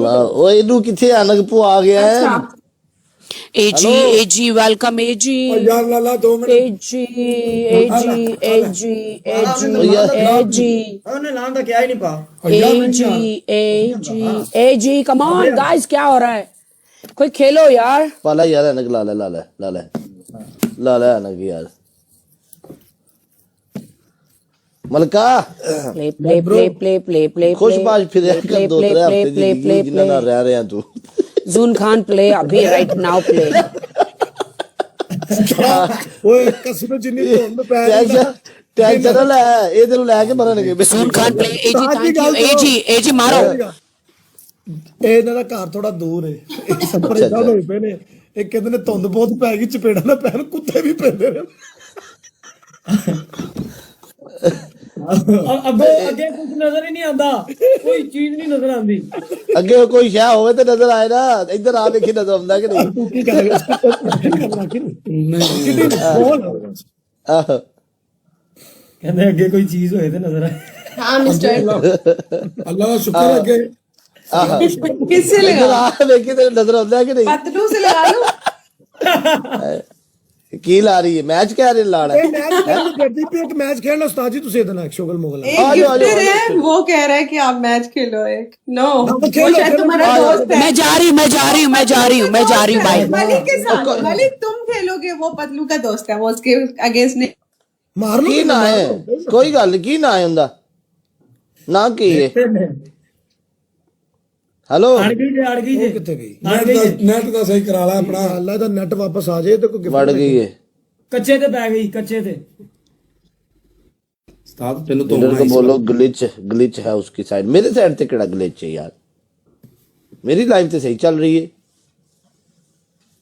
ਓਏ ਇਹਨੂੰ ਕਿੱਥੇ ਅਨਕ ਪੂ ਆ ਗਿਆ ਹੈ AG, welcome AG. यार लाला 2 मिनट AG. ਉਹਨੇ ਲਾਂ ਦਾ ਕਿਹਾ ਹੀ ਨਹੀਂ ਪਾ AG, come on guys, क्या हो रहा है? कोई खेलो यार. ਪਾਲਾ ਯਾਰ ਅਨਕ ਲਾ ਲੈ ਅਨਕ ਯਾਰ ਮਲਕਾ Play. ਖੁਸ਼ਬਾਸ਼ ਫਿਰਿਆ ਕਰ 2-3 ਹਫ਼ਤੇ ਦੀ ਜਿੰਨਾ ਨਾਲ ਰਹਿ ਰਿਹਾ ਤੂੰ Zun Khan, play abhi right now, play. ओए कसम जिन्नी धुंध पै ਟੈਨਸ਼ਨ ਨਾ ਲੈ ਇਹ ਤੈਨੂੰ ਲੈ ਕੇ ਮਰਨਗੇ Zun Khan, play. AG, thank you. AG, मारो. ਇਹਨਾਂ ਦਾ ਘਰ ਥੋੜਾ ਦੂਰ ਹੈ ਪਰੇਸ਼ਾਨ ਹੋਏ ਪਏ ਨੇ ਇਹ ਕਹਿੰਦੇ ਨੇ ਧੁੰਦ ਬਹੁਤ ਪੈ ਗਈ ਚਪੇੜਾ ਨਾ ਪੈਣ ਕੁੱਤੇ ਵੀ ਪੈਂਦੇ ਨੇ ਅੱਗੇ ਕੁਝ ਨਜ਼ਰ ਹੀ ਨਹੀਂ ਆਉਂਦਾ ਕੋਈ ਚੀਜ਼ ਨਹੀਂ ਨਜ਼ਰ ਆਉਂਦੀ ਅੱਗੇ ਕੋਈ ਸ਼ੈ ਹੋਵੇ ਤੇ ਨਜ਼ਰ ਆਏ ਨਾ ਇੱਧਰ ਆ ਵੇਖੀ ਨਜ਼ਰ ਆਉਂਦਾ ਕਿ ਨਹੀਂ ਤੂੰ ਕੀ ਕਰੇਗਾ ਆਹੋ ਕਹਿੰਦੇ ਅੱਗੇ ਕੋਈ ਚੀਜ਼ ਹੋਏ ਤੇ ਨਜ਼ਰ ਆਏ हाँ मिस्टर ਅੱਲਾ ਦਾ ਸ਼ੁਕਰ ਅੱਗੇ किससे ਇੱਧਰ लगा ਆ ਵੇਖੀ ਤੇ ਨਜ਼ਰ ਆਉਂਦਾ ਕਿ ਨਹੀਂ पतलू से लगा लो ਕੀ ਲਾ ਰਹੀ ਹੈ ਮੈਚ ਕਹਿ ਰਹੇ ਲਾਣਾ ਇਹ ਮੈਚ ਖੇਡਣ ਕਰਦੀ ਪਈ ਇੱਕ ਮੈਚ ਖੇਡਣਾ ਉਸਤਾਦ ਜੀ ਤੁਸੀਂ ਇਹਦੇ ਨਾਲ ਸ਼ੋਗਲ ਮੁਗਲ एक गिफ्टर है वो कह रहा है कि आप मैच खेलो एक नो वो खेलो, शायद खेलो, तुम्हारा दोस्त है मैं जा रही हूँ भाई. मलिक के साथ मलिक तुम खेलोगे वो पतलू का दोस्त है वो उसके अगेंस्ट नहीं ਮਾਰ ਲਓ ਕੀ ਨਾ ਹੈ ਕੋਈ ਗੱਲ ਨੀ, ਕੀ ਨਾ ਹੈ ਹੁੰਦਾ ਨਾ ਕੀ ਹੈ ਹੈਲੋ ਅੜ ਗਈ ਜੇ ਕਿੱਥੇ ਗਈ ਨੈਟ ਦਾ ਸਹੀ ਕਰਾ ਲੈ ਆਪਣਾ ਅੱਲਾ ਦਾ ਨੈਟ ਵਾਪਸ ਆ ਜਾਏ ਤੇ ਕੋਈ gift ਵੜ ਗਈ ਹੈ ਕੱਚੇ ਤੇ ਪੈ ਗਈ ਕੱਚੇ ਤੇ ਉਸਤਾਦ ਤੈਨੂੰ ਤੋਂ इधर को बोलो ग्लिच है उसकी साइड मेरे साइड से केड़ा ग्लिच है यार मेरी लाइफ तो सही चल रही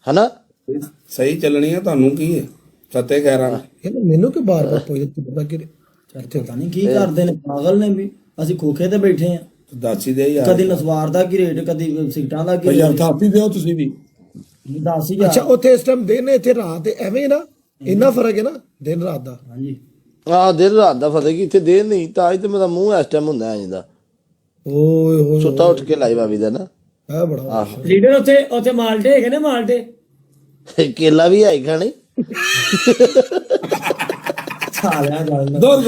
है ना ਸਹੀ ਚੱਲਣੀ ਆ ਤੁਹਾਨੂੰ ਕੀ ਹੈ ਸੱਤੇ ਖੈਰਾਂ ਇਹਨੇ ਮੈਨੂੰ ਕਿ ਬਾਰ-ਬਾਰ ਪੁੱਛਦੇ ਤੂੰ ਪਤਾ ਕਿ ਪਤਾ ਨਹੀਂ ਕੀ ਕਰਦੇ ਨੇ ਪਾਗਲ ਨੇ ਵੀ ਅਸੀਂ ਖੋਖੇ ਤੇ ਬੈਠੇ ਆ ਦਾਸੀ ਦੇ ਯਾਰ ਕਦੀ ਨਸਵਾਰ ਦਾ ਕੀ ਰੇਟ ਕਦੀ ਸਿਗਟਾਂ ਦਾ ਕੀ ਯਾਰ ਰੇਟ ਥਾਪੀ ਦਿਓ ਤੁਸੀਂ ਵੀ ਦੱਸ ਹੀ ਅੱਛਾ ਉੱਥੇ ਇਸ ਟਾਈਮ ਦਿਨ ਇੱਥੇ ਰਾਤ ਹੈ ਐਵੇਂ ਨਾ ਇੰਨਾ ਫਰਕ ਹੈ ਨਾ ਦਿਨ ਰਾਤ ਦਾ ਹਾਂਜੀ ਆ ਦਿਨ ਰਾਤ ਦਾ ਫਤਿਹ ਕੀ ਇੱਥੇ ਦੇ ਨਹੀਂ ਤਾਂ ਅੱਜ ਤੇ ਮੇਰਾ ਮੂੰਹ ਇਸ ਟਾਈਮ ਹੁੰਦਾ ਐਂ ਦਾ ਓਏ ਹੋਏ ਸੁੱਤਾ ਉੱਠ ਕੇ ਲਾਈਵ ਆਵੀ ਦਾ ਨਾ ਆ ਬੜਾ ਆਹੋ ਲੀਡਰ ਉੱਥੇ ਮਾਲਟੇ ਹੈਗੇ ਨੇ ਮਾਲਟੇ ਕੇਲਾ ਵੀ ਆਈ ਖਾਣੀ ਸਾਲਿਆ ਗੱਲ ਦੌੜ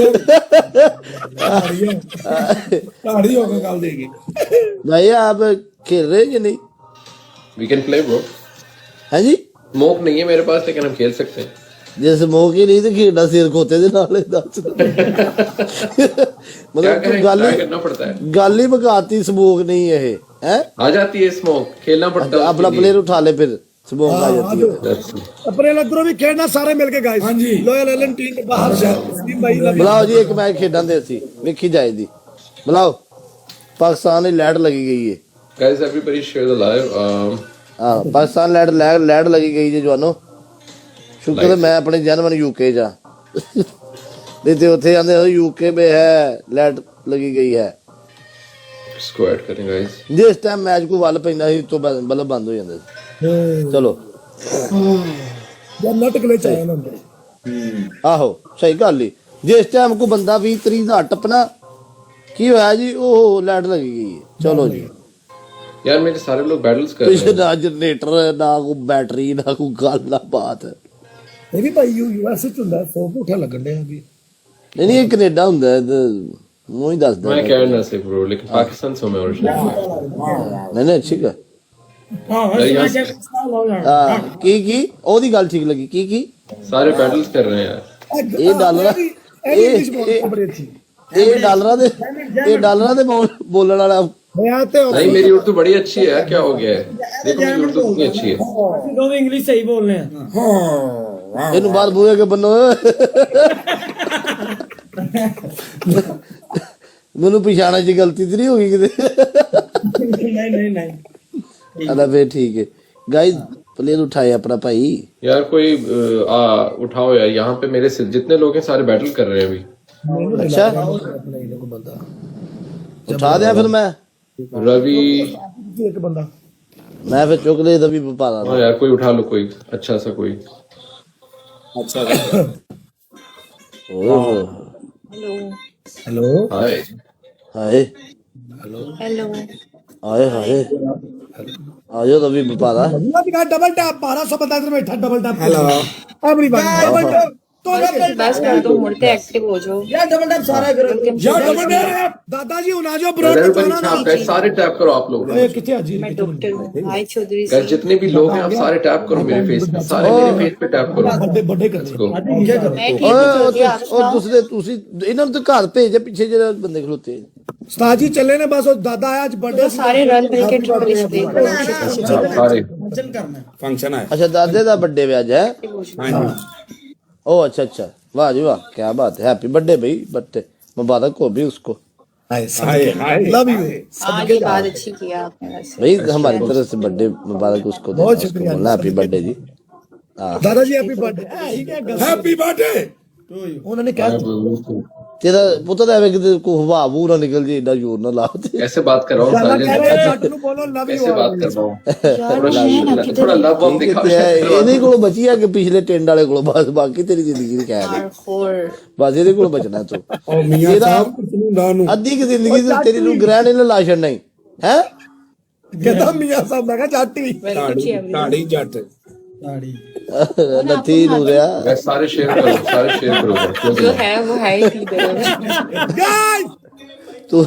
ਢਾੜੀ ਹੋ ਕੇ ਗੱਲ ਦੇਗੀ भाई आप खेल रहे हैं कि नहीं We can play, bro. हाँ जी Smoke नहीं है मेरे पास लेकिन हम खेल सकते हैं जैसे मौके ही नहीं तो खेलना सिर खोते दे नाल दस मतलब तू गल ट्राई ही करना पड़ता है गल ही मकाती स्मोक नहीं है ये हैं आ जाती है स्मोक खेलना पड़ता है अपना उसके लिए। प्लेयर उठा ले फिर स्मोक आ जाती है ਆਪਣੇ ਲੱਦਰੋਂ ਵੀ ਖੇਡਣਾ ਸਾਰੇ ਮਿਲ ਕੇ ਗਾਇਸ ਹਾਂਜੀ। ਲੋਇਲ ਐਲਨ ਟੀਮ ਦੇ ਬਾਹਰ ਸਟੀਮ ਭਾਈ ਦਾ बुलाओ जी एक मैच खेडन दे सी वेखी जाएगी बुलाओ पाकिस्तान की लैड लगी गई है Guys, everybody share the live. हाँ पाकिस्तान लैड लगी गई है जवानो शुक्र है मैं अपने जन्म यूके जा नहीं तो उथे आंदे यूके में है लैड लगी गई है इसको ऐड करें guys. जिस टाइम मैच को वल पैंदा ਸੀ ਤੋਂ ਬਲਬ ਬੰਦ ਹੋ ਜਾਂਦੇ ਸੀ ਚਲੋ ਜਾਂ ਨਟ ਗਲੇ ਚਾਇਆ ਨਾ ਅੰਦਰ ਆਹੋ ਸਹੀ ਗੱਲ ਹੀ ਜਿਸ ਟਾਈਮ ਕੋ ਬੰਦਾ 20-30 ਦਾ ਟੱਪਣਾ ਕੀ ਹੋਇਆ ਜੀ ਉਹ ਲੈਟ ਲੱਗੀ ਗਈ ਹੈ ਚਲੋ ਜੀ यार मेरे सारे लोग battles कर रहे ਪਿਛੇ हैं. ਨਾ ਜਨਰੇਟਰ ਨਾ ਕੋ ਬੈਟਰੀ ਨਾ ਕੋ ਗੱਲ ਨਾ ਬਾਤ ਇਹ ਵੀ ਭਾਈ ਯੂਐਸ ਚ ਹੁੰਦਾ 100 ਪੁੱਠਾ ਲੱਗਣ ਡਿਆ ਵੀ ਨਹੀਂ ਇਹ ਕੈਨੇਡਾ ਹੁੰਦਾ ਹੈ ਤੇ ਮੂੰਹ ਹੀ ਦੱਸਦਾ मैं कनाडा से bro, लेकिन पाकिस्तान से हूं मैं ओरिजिनली. ਨਹੀਂ ਠੀਕ ਹੈ ਹਾਂ ਕੀ ਉਹਦੀ ਗੱਲ ਠੀਕ ਲੱਗੀ ਕੀ सारे battles कर रहे हैं यार. ਇਹ ਡਾਲਰ ਇੰਗਲਿਸ਼ ਬੋਲ ਬੜੀ ਅੱਛੀ ਇਹ ਡਾਲਰਾਂ ਦੇ ਬੋਲਣ ਵਾਲਾ ਮੈਂ ਤੇ नहीं मेरी उर्दू बड़ी अच्छी है, क्या हो गया है? देखो मेरी उर्दू कितनी अच्छी है. ਅਸੀਂ ਦੋਵੇਂ ਇੰਗਲਿਸ਼ ਸਹੀ ਬੋਲਨੇ ਆ ਇਹਨੂੰ ਬਾਹਰ ਬੂਹੇ ਕੇ ਬੰਨੋ ਮੈਨੂੰ ਪਛਾਣਨ ਚ ਗਲਤੀ ਤੇ ਨਹੀਂ ਹੋ ਗਈ ਕਿਤੇ ਨਹੀਂ ਆਦਾ ਫੇਰ ਠੀਕ ਹੈ गाइस प्लेयर उठाए अपना भाई यार कोई उठाओ यार, यहाँ पे मेरे से जितने लोग हैं सारे बैटल कर रहे हैं अभी. अच्छा उठा दिया फिर मैं रवि, ਇੱਕ ਬੰਦਾ मैं फिर चुकले तभी पा रहा हाँ यार कोई उठा लो, कोई अच्छा सा कोई. ਅੱਛਾ ਹੈਲੋ हाय हाय हेलो ਆਏ ਹਾਏ ਆ ਜਾਓ ਤਾਂ ਵੀ ਬਪਾਰਾ डबल टैप 1200 बंदा इधर बैठा double tap hello everyone double tap तो बस कर दो मुड़ते एक्टिव हो जाओ ਯਾਰ ਡਬਲ ਟੈਪ ਸਾਰਾ ਕਰੋ यार डबल टैप दादाजी उन आ जाओ ब्रो Everybody टैप गाइस, सारे टैप करो आप लोग ए किथे हाजी मैं डॉक्टर हूँ हाय चौधरी गाइस, जितने भी लोग हैं आप सारे टैप करो मेरे फेस पे, सारे मेरे फेस पे टैप करो। बड़े बड़े कर Let's go। मैं ठीक ਓਏ ਉਹ ਦੂਸਰੇ ਤੁਸੀਂ ਇਹਨਾਂ ਨੂੰ ਤਾਂ ਘਰ ਭੇਜ ਦੇ ਪਿੱਛੇ ਜਿਹੜੇ ਬੰਦੇ ਖਲੋਤੇ उस्ताद जी चले ने बस वो दादा आया आज बर्थडे सारे रन मिलके ट्रिपल स्पीड सारे ਫੰਕਸ਼ਨ ਕਰਨਾ ਹੈ। ਫੰਕਸ਼ਨ ਹੈ ਅੱਛਾ ਦਾਦੇ ਦਾ ਬਰਥਡੇ ਵੀ ਅੱਜ ਹੈ ਹਾਂਜੀ ओ अच्छा अच्छा वाह जी वाह क्या बात है हैप्पी बर्थडे भाई बर्थडे मुबारक हो भी उसको ਹਾਏ ਹਾਏ लव यू आज ये बात अच्छी किया आपने वैसे भाई हमारी तरफ से बर्थडे मुबारक उसको देना, बहुत उसको शुक्रिया। बोलना हैप्पी बर्थडे जी। दादाजी हैप्पी बर्थडे ये क्या गल ਹੈਪੀ ਬਰਥਡੇ उन्होंने क्या तेरा पुत्र है वे किते को हवा वो ना निकल जे एडा जोर ना लाओ ते कैसे बात कर रहा हूँ दादा कह रहे हैं साइलेंट, जट नु बोलो लव यू कैसे बात कर रहा हूँ थोड़ा लव वव दिखा। किते ਇਹਦੇ ਕੋਲ ਬਚੀ ਆ ਕਿ ਪਿਛਲੇ ਟਿੰਡ ਵਾਲੇ ਕੋਲ ਬਸ ਬਾਕੀ ਤੇਰੀ ਜ਼ਿੰਦਗੀ ਦੀ ਕਹਿ ਰਹੀ और ਬਸ ਇਹਦੇ ਕੋਲ ਬਚਣਾ ਤੂੰ ਉਹ ਮੀਆਂ ਸਾਹਿਬ ਕੁਝ ਨੂੰ ਨਾ ਨੂੰ ਅੱਧੀ ਕਿ ਜ਼ਿੰਦਗੀ ਤੇ ਤੇਰੀ ਨੂੰ ਗ੍ਰਹਿਣ ਇਹਨੇ ਲਾ ਛੱਡਣਾ ਹੀ ਹੈ कहता मियां साहब मैं कहा जट ही ਢਾੜੀ ਜੱਟ ਦਾੜੀ ਨੱਥੀ ਨੂੰ ਰਿਆ गाइस, सारे शेयर करो, सारे शेयर करो। जो है वो है ही ठीक है गाइस ਤੂੰ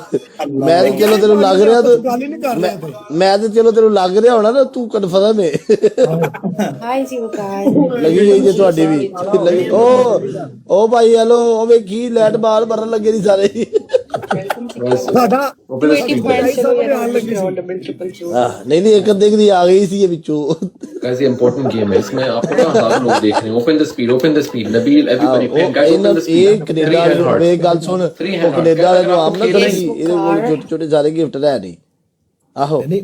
ਮੈਂ ਤੇ ਚਲੋ ਤੈਨੂੰ ਲੱਗ ਰਿਹਾ ਤੂੰ ਗੱਲ ਹੀ ਨਹੀਂ ਕਰ ਰਹੇ थे ਮੈਂ ਤੇ ਚਲੋ ਤੈਨੂੰ ਲੱਗ ਰਿਹਾ ਹੋਣਾ ਨਾ ਤੂੰ ਕਨਫਰਮ ਹੈ हाय जी वो कहा है ਲੱਗੀ ਗਈ ਜੇ ਤੁਹਾਡੀ ਵੀ ਲੱਗੀ ਉਹ ਭਾਈ ਹੈਲੋ ਉਹ ਵੇਖੀ ਲੈਟ ਬਾਹਰ ਮਰਨ ਲੱਗੇ ਨਹੀਂ ਸਾਰੇ ਸਾਡਾ 20 पॉइंट चलो ये आने लगी सी। डबल ट्रिपल जो ਨਹੀਂ ਨਹੀਂ ਇੱਕ ਅੱਧੇ ਦੀ ਆ ਗਈ ਸੀ ਇਹ ਵਿੱਚੋਂ गाइस, ये इंपॉर्टेंट गेम है, इसमें आपको ना हज़ारों लोग देख रहे हैं। Open the speed Nabeel everybody playing guys, open the ਇਹ स्पीड। ਕੈਨੇਡਾ ਨੂੰ ਇਹ ਗੱਲ ਸੁਣ ਉਹ ਕੈਨੇਡਾ ਵਾਲੇ ਨੂੰ ਆਮ ਨਾ ਕਰੀ ਇਹਦੇ ਕੋਲ ਛੋਟੇ ਛੋਟੇ ਸਾਰੇ ਗਿਫਟ ਲੈ ਨਹੀਂ ਆਹੋ नहीं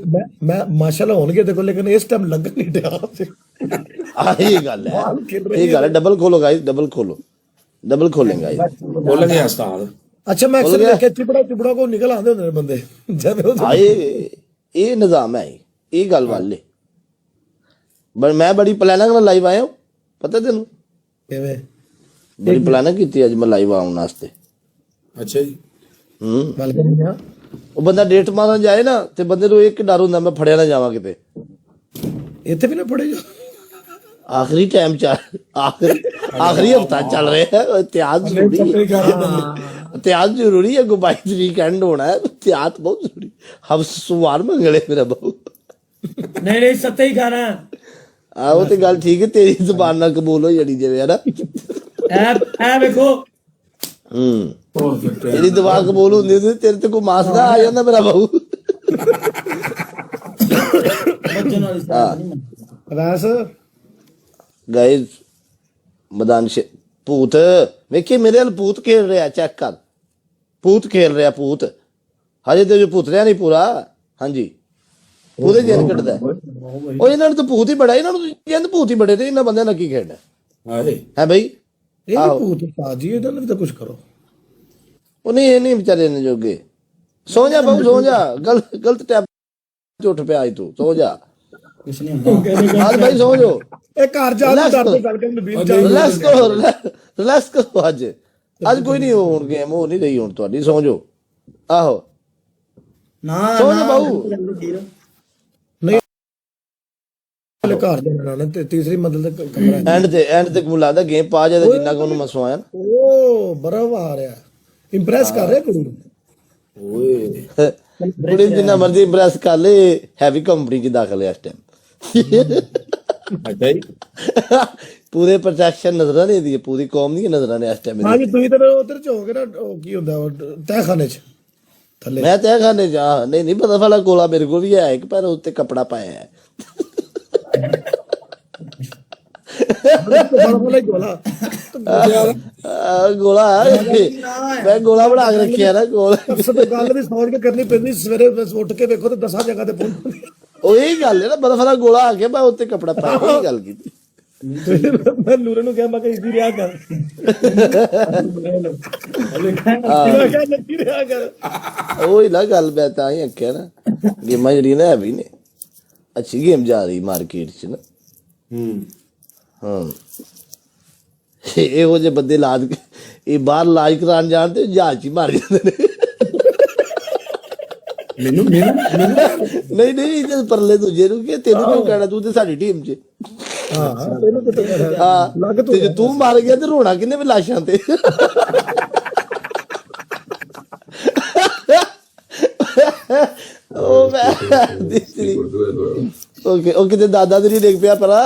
मैं माशाल्लाह होंगे देखो लेकिन इस टाइम लग नहीं रहा ਆਹ ਇਹ ਗੱਲ ਹੈ ਡਬਲ ਖੋਲੋ ਗਾਇਸ ਡਬਲ ਖੋਲेंगे गाइस ਖੁੱਲ ਗਿਆ ਉਸਤਾਦ अच्छा मैं अक्सर देखे चिपड़ा को निकल आंदे होंदे ने बंदे जब ਆਏ ਇਹ ਨਿਜ਼ਾਮ ਹੈ ਇਹ ਗੱਲ ਵਾਲੇ ਪਰ ਮੈਂ ਬੜੀ ਪਲਾਨਿੰਗ ਨਾਲ ਲਾਈਵ ਆਇਆ ਪਤਾ ਤੈਨੂੰ ਕਿਵੇਂ ਬੜੀ ਪਲਾਨਿੰਗ ਕੀਤੀ ਅੱਜ ਮੈਂ ਲਾਈਵ ਆਉਣ ਵਾਸਤੇ ਅੱਛਾ ਜੀ ਗੱਲ ਕਰਨੀ ਆ ਉਹ ਬੰਦਾ ਡੇਟ ਮਾਰਨ ਜਾਏ ਨਾ ਤੇ ਬੰਦੇ ਨੂੰ ਇੱਕ ਡਰ ਹੁੰਦਾ ਮੈਂ ਫੜਿਆ ਨਾ ਜਾਵਾਂ ਕਿਤੇ ਇੱਥੇ ਵੀ ਨਾ ਪੜੇਗਾ ਆਖਰੀ ਟਾਈਮ ਆਖਰੀ ਹਫਤਾ ਚੱਲ ਰਿਹਾ ਹੈ ਇਤਿਹਾਸ ਜ਼ਰੂਰੀ ਇਤਿਹਾਸ ਜ਼ਰੂਰੀ ਹੈ ਗੋਬਾਈ ਵੀਕਐਂਡ ਹੋਣਾ ਹੈ ਇਤਿਹਾਸ ਬਹੁਤ ਜ਼ਰੂਰੀ ਹਮ ਸਵਾਰ ਮੰਗਲੇ ਮੇਰਾ ਬਹੁ ਨਹੀਂ ਨਹੀਂ ਸੱਤੇ ਹੀ ਖਾਣਾ ਆਹ ਤੇ ਗੱਲ ਠੀਕ ਹੈ ਤੇਰੀ ਜ਼ੁਬਾਨ ਨਾਲ ਕਬੂਲ ਹੋ ਜਾਣੀ ਜਿਵੇਂ ਹੈ ਨਾ ਐ ਵੇਖੋ ਤੇਰੀ ਦੁਆ ਕਬੂਲ ਹੁੰਦੀ ਹੁੰਦੀ ਤੇਰੇ ਤੇ ਕੋਈ ਮਾਸਦਾ ਆ ਜਾਂਦਾ ਮੇਰਾ ਬਹੁ ਬੱਚੇ ਨਾਲ ਇਸਤਾਨ ਨਹੀਂ ਮੰਨਦਾ ਵੈਸ ਗਾਇਸ ਮੈਦਾਨ ਭੂਤ ਵੇਖੀ ਮੇਰੇ ਨਾਲ ਭੂਤ ਖੇਲ ਰਿਹਾ ਚੈੱਕ ਕਰ ਭੂਤ ਖੇਲ ਰਿਹਾ ਭੂਤ ਹਜੇ ਤੇ ਜੋ ਭੂਤ ਰਿਹਾ ਨਹੀਂ ਪੂਰਾ ਹਾਂਜੀ ਪੂਰੇ ਜਨ ਕੱਢਦਾ ਉਹ ਇਹਨਾਂ ਨੂੰ ਤਾਂ ਭੂਤ ਹੀ ਬੜਾ ਇਹਨਾਂ ਨੂੰ ਜਨ ਭੂਤ ਹੀ ਬੜੇ ਤੇ ਇਹਨਾਂ ਬੰਦਿਆਂ ਨਾਲ ਕੀ ਖੇਡਣਾ ਹਾਏ ਹੈ ਬਈ ਇਹ ਭੂਤ ਉਸਤਾਦ ਜੀ ਇਹਨਾਂ ਨੇ ਵੀ ਤਾਂ ਕੁਝ ਕਰੋ ਉਹ ਨਹੀਂ ਵਿਚਾਰੇ ਨੇ ਜੋਗੇ ਸੋ ਜਾ ਬਹੁ ਸੋ ਜਾ ਗਲਤ ਟੈਪ ਝੁੱਟ ਪਿਆ ਅੱਜ ਤੂੰ ਸੋ ਜਾ ਕੁਛ ਨਹੀਂ ਹੁੰਦਾ ਅੱਜ ਭਾਈ ਸੋ ਜੋ ਇਹ ਘਰ ਜਾ ਕੇ ਡਰ ਤੋਂ ਗੱਲ ਕਰਨ ਨਬੀਲ ਜਾ ਰਿਲੈਕਸ ਕਰੋ ਅੱਜ ਕੋਈ ਨਹੀਂ ਹੋਣ ਗੇਮ ਹੋ ਨਹੀਂ ਰਹੀ ਹੁਣ ਤੁਹਾਡੀ ਸੋ ਜੋ ਆਹੋ ਨਾ ਸੋ ਜਾ ਬਾਊ ਵਾਲੇ ਘਰ ਦੇ ਨਾਲ ਤੇ ਤੀਸਰੀ ਮੰਜ਼ਿਲ ਤੇ ਕਮਰਾ ਐਂਡ ਤੇ ਮੈਨੂੰ ਲੱਗਦਾ ਗੇਮ ਪਾ ਜਾਦਾ ਜਿੰਨਾ ਕਿ ਉਹਨੂੰ ਮੈਂ ਸਵਾਇਆ ਓ ਬਰਵ ਆ ਰਿਹਾ ਇੰਪ੍ਰੈਸ ਕਰ ਰਿਹਾ ਕੁੜੀ ਨੂੰ ਓਏ ਕੁੜੀ ਨੂੰ ਜਿੰਨਾ ਮਰਜ਼ੀ ਇੰਪ੍ਰੈਸ ਕਰ ਲੈ ਹੈਵੀ ਕੰਪਨੀ ਚ ਦਾਖਲ ਹੈ ਇਸ ਟਾਈਮ ਅੱਛਾ ਜੀ ਪੂਰੇ ਪ੍ਰੋਟੈਕਸ਼ਨ ਨਜ਼ਰਾਂ ਨੇ ਦੀ ਪੂਰੀ ਕੌਮ ਦੀ ਨਜ਼ਰਾਂ ਨੇ ਇਸ ਟਾਈਮ ਹਾਂ ਜੀ ਤੁਸੀਂ ਤਾਂ ਉਧਰ ਚ ਹੋਗੇ ਨਾ ਉਹ ਕੀ ਹੁੰਦਾ ਤਹਿਖਾਨੇ ਚ ਥੱਲੇ ਮੈਂ ਤੈਅ ਖਾਨੇ ਜਾ ਨਹੀਂ ਪਤਾ ਵਾਲਾ ਗੋਲਾ ਮੇਰੇ ਕੋਲ ਵੀ ਹੈ ਇੱਕ ਪਰ ਉੱਤੇ ਕਪੜਾ ਪਾਇਆ ਹੈ ਗੋਲਾ ਮੈਂ ਗੋਲਾ ਬਣਾ ਕੇ ਰੱਖਿਆ ਨਾ ਗੋਲ ਗੱਲ ਵੀ ਸੌਣ ਕੇ ਕਰਨੀ ਪੈਂਦੀ ਸਵੇਰੇ ਉੱਠ ਕੇ ਵੇਖੋ ਤੇ 10 ਜਗ੍ਹਾ ਤੇ ਪਹੁੰਚ ਉਹੀ ਗੱਲ ਹੈ ਨਾ ਬਰਫ ਵਾਲਾ ਗੋਲਾ ਆ ਗਿਆ ਮੈਂ ਉੱਤੇ ਕਪੜਾ ਪਾਇਆ ਇਹ ਗੱਲ ਕੀਤੀ ਮੈਂ ਨੂਰੇ ਨੂੰ ਕਿਹਾ ਮੈਂ ਕਿ ਇਜ਼ੀ ਰਿਹਾ ਕਰ ਲੱਗੀ ਰਿਹਾ ਕਰ ਉਹੀ ਨਾ ਗੱਲ ਮੈਂ ਤਾਂ ਹੀ ਆਖਿਆ ਨਾ ਗੇਮਾਂ ਜਿਹੜੀਆਂ ਨਾ ਵੀ ਨੇ ਅੱਛੀ ਗੇਮ ਜਾ ਰਹੀ ਮਾਰਕੀਟ 'ਚ ਨਾ ਹਾਂ ਇਹੋ ਜਿਹੇ ਬੰਦੇ ਲਾਜ ਇਹ ਬਾਹਰ ਇਲਾਜ ਕਰਾਉਣ ਜਾਣ ਤੇ ਜਹਾਜ਼ 'ਚ ਹੀ ਮਾਰ ਜਾਂਦੇ ਨੇ ਮੈਨੂੰ ਨਹੀਂ ਨਹੀਂ ਜੇ ਪਰਲੇ ਦੂਜੇ ਨੂੰ ਕਿ ਤੈਨੂੰ ਕਿਉਂ ਕਹਿਣਾ, ਤੂੰ ਤੇ ਸਾਡੀ ਟੀਮ 'ਚ। ਹਾਂ ਇਹਨੂੰ ਕਿਤੇ ਹਾਂ ਲੱਗ ਤੇ ਜੇ ਤੂੰ ਮਾਰ ਗਿਆ ਤੇ ਰੋਣਾ ਕਿੰਨੇ ਵੀ ਲਾਸ਼ਾਂ ਤੇ। ਉਹ ਮੈਂ ਓਕੇ ਓਕੇ ਤੇ ਦਾਦਾ ਤੇ ਨਹੀਂ ਦੇਖ ਪਿਆ ਪਰਾ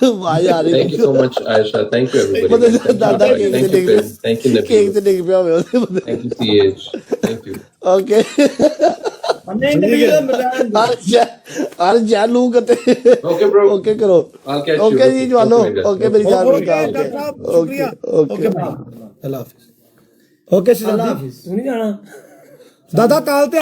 ਆਵਾਜ਼ ਆ ਰਹੀ। Thank you so much, Aisha. Thank you, everybody. ਮਤਲਬ ਦਾਦਾ ਕੇਕ ਤੇ Thank you, ਡਿੱਗ Finn. Thank you, ਪਿਆ, ਕੇਕ Nephew. ਤੇ ਡਿੱਗ ਪਿਆ ਹੋਵੇ ਉਹਦੇ ਬੰਦੇ। Thank you, CH. Thank you. Okay ਹਰ ਜਾਲੂ ਕਤੇ Okay, bro. ਓਕੇ ਕਰੋ। I'll catch you. ਓਕੇ ਜੀ ਜਵਾਨੋ, Okay, guys. ਓਕੇ ਮੇਰੀ ਜਾਨ ਓਕੇ ਨਿਕਾਲ ਡਾਕਟਰ ਕੇ। ਸਾਹਿਬ ਸ਼ੁਕਰੀਆ ਓਕੇ ਓਕੇ ਅੱਲਾ ਹਾਫਿਜ਼ ਓਕੇ ਸ਼ਿਜ਼ਾਦੀ ਤੂੰ ਨਹੀਂ ਜਾਣਾ ਦਾਦਾ ਕਾਲ ਤੇ